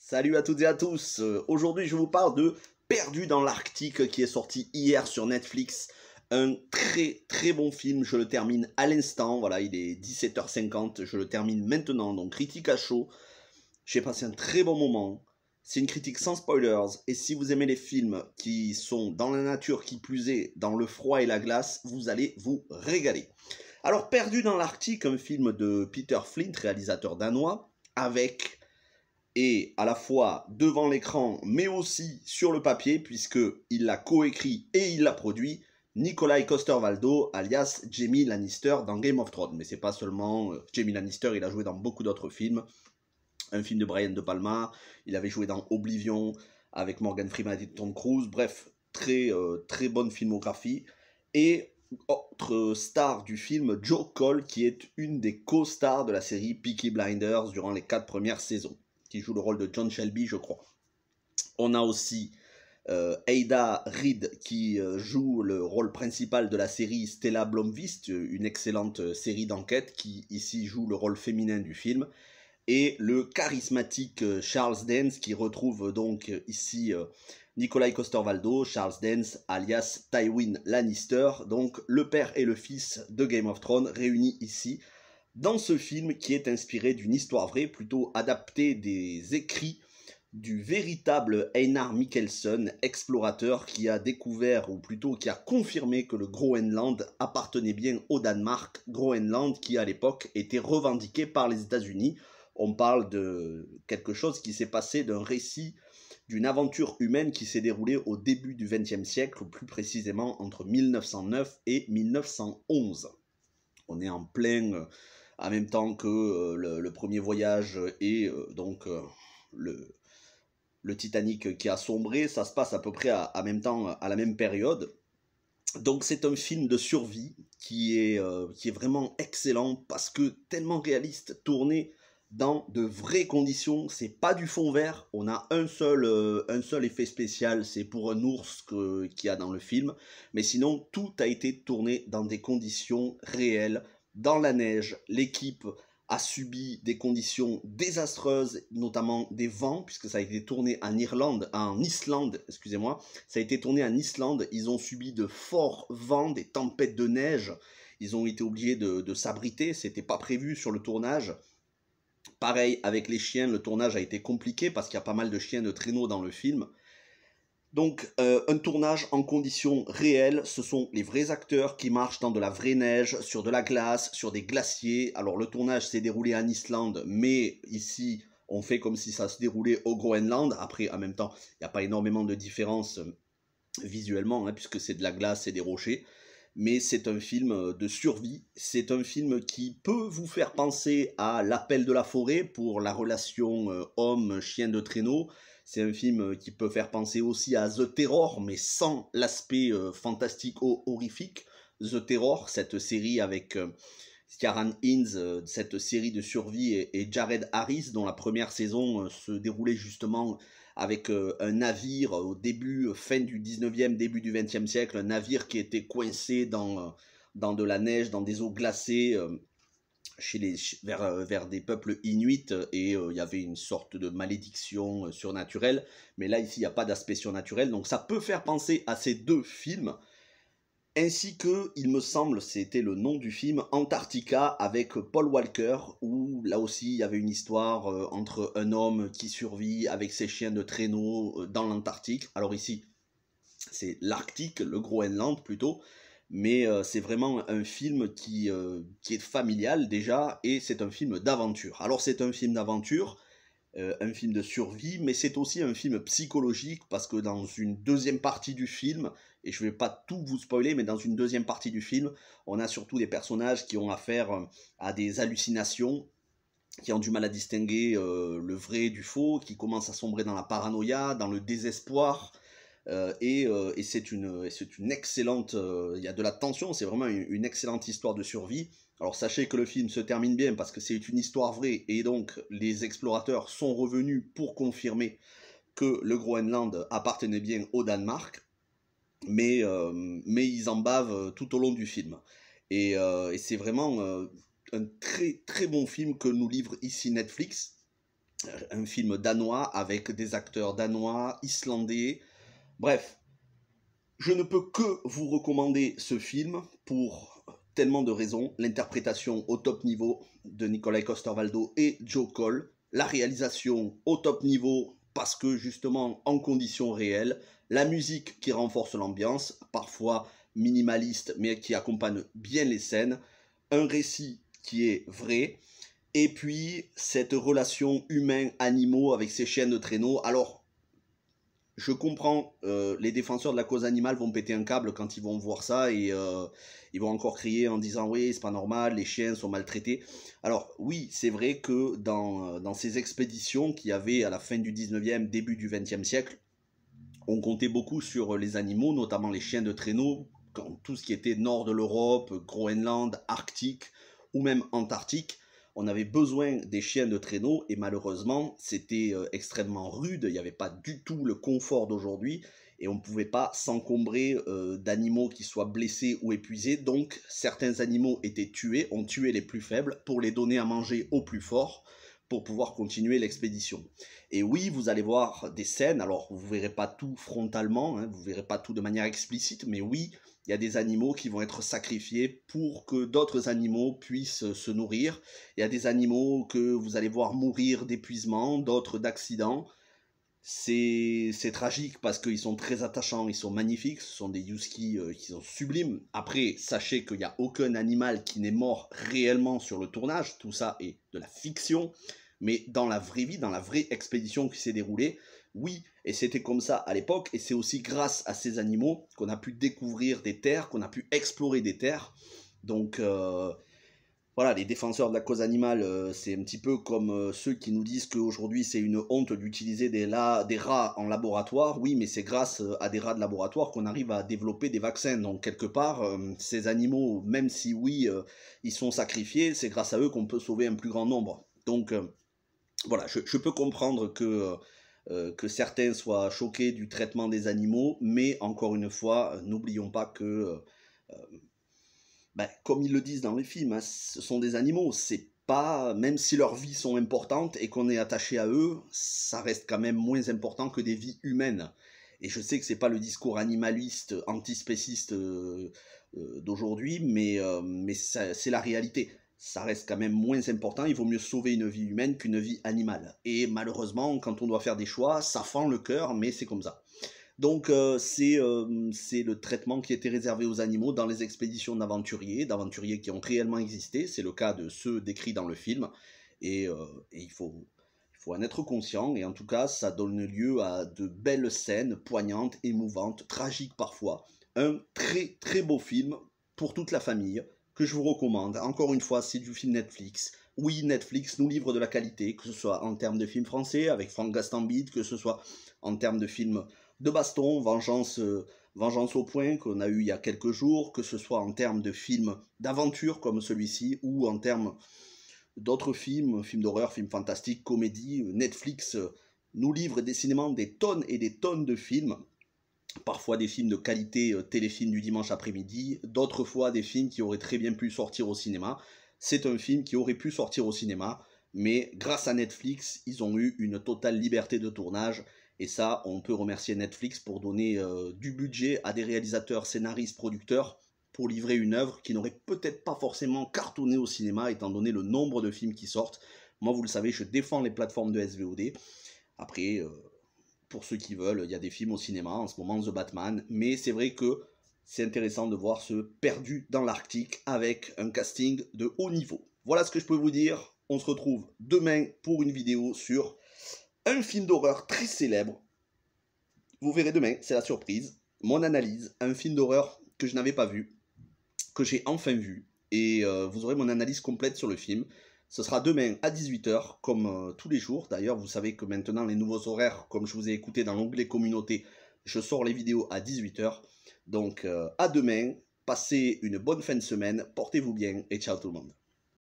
Salut à toutes et à tous. Aujourd'hui je vous parle de Perdu dans l'Arctique qui est sorti hier sur Netflix. Un très bon film, je le termine à l'instant, voilà, il est 17h50, je le termine maintenant, donc critique à chaud. J'ai passé un très bon moment, c'est une critique sans spoilers, et si vous aimez les films qui sont dans la nature, qui plus est, dans le froid et la glace, vous allez vous régaler. Alors Perdu dans l'Arctique, un film de Peter Flint, réalisateur danois, avec et à la fois devant l'écran, mais aussi sur le papier, puisqu'il l'a coécrit et il l'a produit, Nikolaj Coster-Waldau, alias Jaime Lannister dans Game of Thrones. Mais c'est pas seulement Jaime Lannister, il a joué dans beaucoup d'autres films. Un film de Brian De Palma, il avait joué dans Oblivion avec Morgan Freeman et Tom Cruise. Bref, très bonne filmographie. Et autre star du film, Jo Koll, qui est une des co-stars de la série Peaky Blinders durant les 4 premières saisons, qui joue le rôle de John Shelby, je crois. On a aussi Ada Reed qui joue le rôle principal de la série Stella Blomqvist, une excellente série d'enquête qui ici joue le rôle féminin du film, et le charismatique Charles Dance qui retrouve donc ici Nikolaj Coster-Waldau, Charles Dance alias Tywin Lannister, donc le père et le fils de Game of Thrones réunis ici dans ce film qui est inspiré d'une histoire vraie, plutôt adaptée des écrits du véritable Einar Mikkelsen, explorateur qui a découvert, ou plutôt qui a confirmé que le Groenland appartenait bien au Danemark, Groenland qui à l'époque était revendiqué par les États-Unis. On parle de quelque chose qui s'est passé, d'un récit, d'une aventure humaine qui s'est déroulée au début du XXe siècle, ou plus précisément entre 1909 et 1911. On est en plein en même temps que le premier voyage et donc le Titanic qui a sombré, ça se passe à peu près en même temps, à la même période. Donc c'est un film de survie qui est vraiment excellent parce que tellement réaliste, tourné dans de vraies conditions, c'est pas du fond vert, on a un seul effet spécial, c'est pour un ours qu'il y a dans le film, mais sinon tout a été tourné dans des conditions réelles, dans la neige. L'équipe a subi des conditions désastreuses, notamment des vents, puisque ça a été tourné en Islande, excusez-moi, ça a été tourné en Islande, ils ont subi de forts vents, des tempêtes de neige, ils ont été obligés de s'abriter, c'était pas prévu sur le tournage. Pareil avec les chiens, le tournage a été compliqué parce qu'il y a pas mal de chiens de traîneau dans le film. Donc un tournage en conditions réelles, ce sont les vrais acteurs qui marchent dans de la vraie neige, sur de la glace, sur des glaciers. Alors le tournage s'est déroulé en Islande, mais ici on fait comme si ça se déroulait au Groenland. Après, en même temps, il n'y a pas énormément de différence visuellement, hein, puisque c'est de la glace et des rochers. Mais c'est un film de survie, c'est un film qui peut vous faire penser à L'Appel de la forêt pour la relation homme-chien de traîneau. C'est un film qui peut faire penser aussi à The Terror, mais sans l'aspect fantastico-horrifique. The Terror, cette série avec Ciarán Hinds, cette série de survie, et Jared Harris, dont la première saison se déroulait justement avec un navire au début, fin du 19e, début du 20e siècle, un navire qui était coincé dans de la neige, dans des eaux glacées, vers des peuples inuits, et il y avait une sorte de malédiction surnaturelle, mais là ici il n'y a pas d'aspect surnaturel, donc ça peut faire penser à ces deux films, ainsi que, il me semble, c'était le nom du film, Antarctica, avec Paul Walker, où là aussi il y avait une histoire entre un homme qui survit avec ses chiens de traîneau dans l'Antarctique. Alors ici c'est l'Arctique, le Groenland plutôt, mais c'est vraiment un film qui est familial déjà, et c'est un film d'aventure. Alors c'est un film d'aventure, un film de survie, mais c'est aussi un film psychologique, parce que dans une deuxième partie du film, et je ne vais pas tout vous spoiler, mais dans une deuxième partie du film, on a surtout des personnages qui ont affaire à des hallucinations, qui ont du mal à distinguer le vrai du faux, qui commencent à sombrer dans la paranoïa, dans le désespoir, et c'est une excellente, il y a de la tension, c'est vraiment une excellente histoire de survie. Alors sachez que le film se termine bien parce que c'est une histoire vraie, et donc les explorateurs sont revenus pour confirmer que le Groenland appartenait bien au Danemark, mais ils en bavent tout au long du film. Et c'est vraiment un très bon film que nous livre ici Netflix. un film danois avec des acteurs danois, islandais, bref. Je ne peux que vous recommander ce film pour tellement de raisons. L'interprétation au top niveau de Nikolaj Coster-Waldau et Joe Cole. La réalisation au top niveau parce que justement en conditions réelles. La musique qui renforce l'ambiance, parfois minimaliste mais qui accompagne bien les scènes. Un récit qui est vrai. Et puis cette relation humain-animaux avec ces chiens de traîneau. Alors, je comprends, les défenseurs de la cause animale vont péter un câble quand ils vont voir ça et ils vont encore crier en disant oui, c'est pas normal, les chiens sont maltraités. Alors oui, c'est vrai que dans ces expéditions qu'il y avait à la fin du 19e, début du 20e siècle, on comptait beaucoup sur les animaux, notamment les chiens de traîneau, quand tout ce qui était nord de l'Europe, Groenland, Arctique ou même Antarctique. On avait besoin des chiens de traîneau et malheureusement c'était extrêmement rude, il n'y avait pas du tout le confort d'aujourd'hui et on ne pouvait pas s'encombrer d'animaux qui soient blessés ou épuisés, donc certains animaux étaient tués, on tuait les plus faibles pour les donner à manger aux plus forts pour pouvoir continuer l'expédition. Et oui, vous allez voir des scènes, alors vous ne verrez pas tout frontalement, hein, vous ne verrez pas tout de manière explicite, mais oui, il y a des animaux qui vont être sacrifiés pour que d'autres animaux puissent se nourrir. Il y a des animaux que vous allez voir mourir d'épuisement, d'autres d'accident. C'est tragique parce qu'ils sont très attachants, ils sont magnifiques, ce sont des huskies qui sont sublimes. Après, sachez qu'il n'y a aucun animal qui n'est mort réellement sur le tournage, tout ça est de la fiction, mais dans la vraie vie, dans la vraie expédition qui s'est déroulée, oui, et c'était comme ça à l'époque, et c'est aussi grâce à ces animaux qu'on a pu découvrir des terres, qu'on a pu explorer des terres. Donc voilà, les défenseurs de la cause animale, c'est un petit peu comme ceux qui nous disent qu'aujourd'hui c'est une honte d'utiliser des rats en laboratoire. Oui, mais c'est grâce à des rats de laboratoire qu'on arrive à développer des vaccins. Donc quelque part, ces animaux, même si oui, ils sont sacrifiés, c'est grâce à eux qu'on peut sauver un plus grand nombre. Donc voilà, je peux comprendre que certains soient choqués du traitement des animaux, mais encore une fois, n'oublions pas que comme ils le disent dans les films, hein, ce sont des animaux, c'est pas, même si leurs vies sont importantes et qu'on est attaché à eux, ça reste quand même moins important que des vies humaines. Et je sais que c'est pas le discours animaliste, antispéciste d'aujourd'hui, mais c'est la réalité. Ça reste quand même moins important, il vaut mieux sauver une vie humaine qu'une vie animale. Et malheureusement, quand on doit faire des choix, ça fend le cœur, mais c'est comme ça. Donc c'est le traitement qui était réservé aux animaux dans les expéditions d'aventuriers qui ont réellement existé. C'est le cas de ceux décrits dans le film. Et il faut en être conscient. Et en tout cas, ça donne lieu à de belles scènes, poignantes, émouvantes, tragiques parfois. Un très très beau film pour toute la famille que je vous recommande. Encore une fois, c'est du film Netflix. Oui, Netflix nous livre de la qualité, que ce soit en termes de films français avec Franck Gastambide, que ce soit en termes de films de baston, Vengeance au point qu'on a eu il y a quelques jours, que ce soit en termes de films d'aventure comme celui-ci, ou en termes d'autres films, films d'horreur, films fantastiques, comédies. Netflix nous livre décidément des tonnes et des tonnes de films, parfois des films de qualité téléfilm du dimanche après-midi, d'autres fois des films qui auraient très bien pu sortir au cinéma. C'est un film qui aurait pu sortir au cinéma, mais grâce à Netflix, ils ont eu une totale liberté de tournage. Et ça, on peut remercier Netflix pour donner du budget à des réalisateurs, scénaristes, producteurs pour livrer une œuvre qui n'aurait peut-être pas forcément cartonné au cinéma étant donné le nombre de films qui sortent. Moi, vous le savez, je défends les plateformes de SVOD. Après, pour ceux qui veulent, il y a des films au cinéma, en ce moment The Batman, mais c'est vrai que c'est intéressant de voir ce Perdu dans l'Arctique avec un casting de haut niveau. Voilà ce que je peux vous dire. On se retrouve demain pour une vidéo sur un film d'horreur très célèbre. Vous verrez demain, c'est la surprise. Mon analyse, un film d'horreur que je n'avais pas vu, que j'ai enfin vu. Et vous aurez mon analyse complète sur le film. Ce sera demain à 18 h, comme tous les jours. D'ailleurs, vous savez que maintenant, les nouveaux horaires, comme je vous ai écouté dans l'onglet communauté, je sors les vidéos à 18 h. Donc, à demain. Passez une bonne fin de semaine. Portez-vous bien et ciao tout le monde.